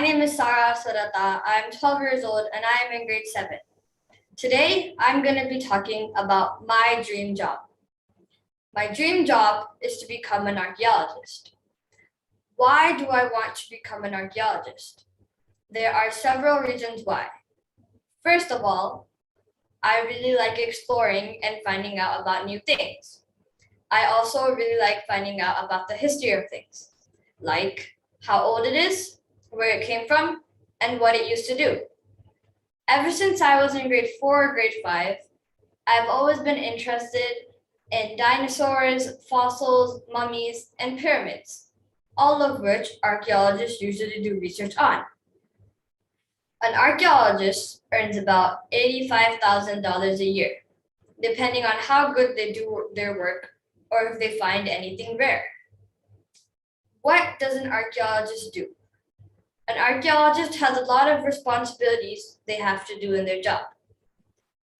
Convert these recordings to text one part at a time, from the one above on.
name is Sara Sadata. I'm 12 years old and I am in grade 7. Today, I'm going to be talking about my dream job. My dream job is to become an archaeologist. Why do I want to become an archaeologist? There are several reasons why. First of all, I really like exploring and finding out about new things. I also really like finding out about the history of things, like how old it is, where it came from, and what it used to do. Ever since I was in grade 4 or grade 5, I've always been interested in dinosaurs, fossils, mummies, and pyramids, all of which archaeologists usually do research on. An archaeologist earns about $85,000 a year, depending on how good they do their work or if they find anything rare. What does an archaeologist do? An archaeologist has a lot of responsibilities they have to do in their job.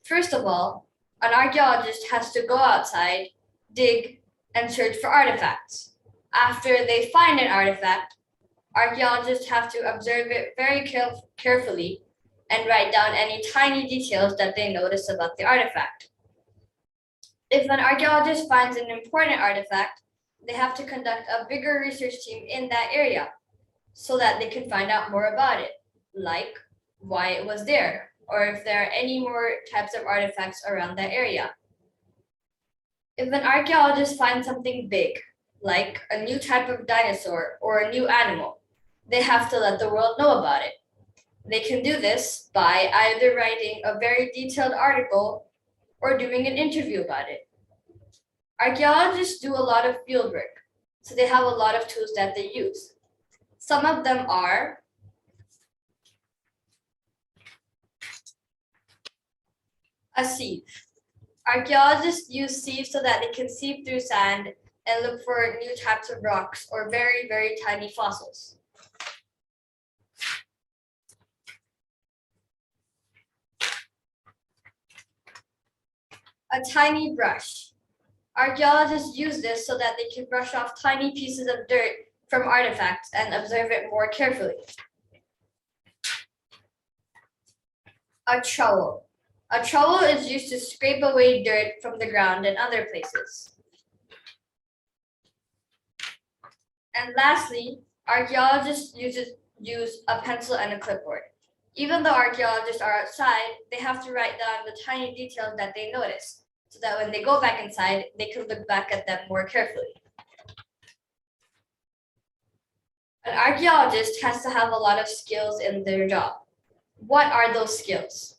First of all, an archaeologist has to go outside, dig, and search for artifacts. After they find an artifact, archaeologists have to observe it very carefully and write down any tiny details that they notice about the artifact. If an archaeologist finds an important artifact, they have to conduct a bigger research team in that area so that they can find out more about it, like why it was there, or if there are any more types of artifacts around that area. If an archaeologist finds something big, like a new type of dinosaur or a new animal, they have to let the world know about it. They can do this by either writing a very detailed article or doing an interview about it. Archaeologists do a lot of field work, so they have a lot of tools that they use. Some of them are a sieve. Archaeologists use sieves so that they can sieve through sand and look for new types of rocks or very, very tiny fossils. A tiny brush. Archaeologists use this so that they can brush off tiny pieces of dirt from artifacts and observe it more carefully. A trowel. A trowel is used to scrape away dirt from the ground and other places. And lastly, archaeologists use a pencil and a clipboard. Even though archaeologists are outside, they have to write down the tiny details that they notice, so that when they go back inside, they can look back at them more carefully. An archaeologist has to have a lot of skills in their job. What are those skills?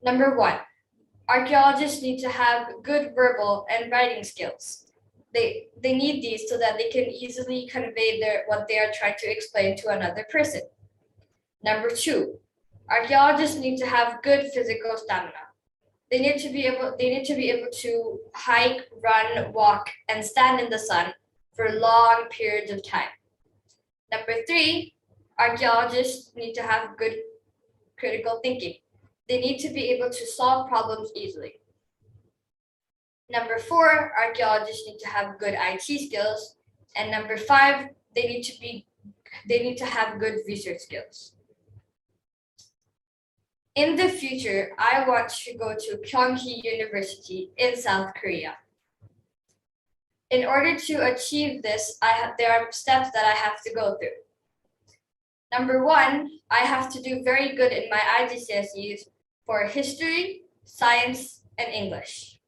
Number 1, archaeologists need to have good verbal and writing skills. They need these so that they can easily convey what they are trying to explain to another person. Number 2, archaeologists need to have good physical stamina. They need to be able to hike, run, walk, and stand in the sun for long periods of time. Number 3, archaeologists need to have good critical thinking. They need to be able to solve problems easily. Number 4, archaeologists need to have good IT skills. And number 5, they need to have good research skills. In the future, I want to go to Kyunghee University in South Korea. In order to achieve this, there are steps that I have to go through. Number 1, I have to do very good in my IGCSEs for history, science, and English.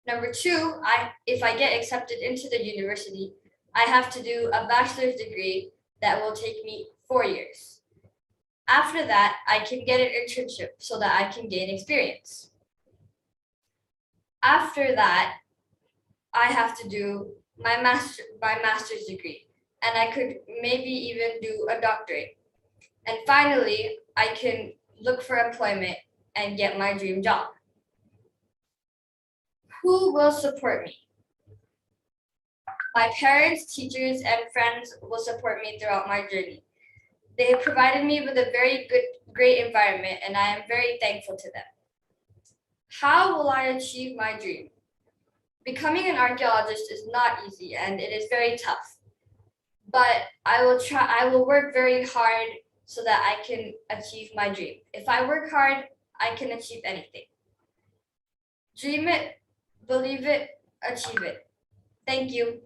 Number 2, if I get accepted into the university, I have to do a bachelor's degree that will take me 4 years. After that, I can get an internship so that I can gain experience. After that, I have to do my master's degree, and I could maybe even do a doctorate. And finally, I can look for employment and get my dream job. Who will support me? My parents, teachers, and friends will support me throughout my journey. They have provided me with a very great environment, and I am very thankful to them. How will I achieve my dream? Becoming an archaeologist is not easy, and it is very tough. but I will work very hard so that I can achieve my dream. If I work hard, I can achieve anything. Dream it, believe it, achieve it. Thank you.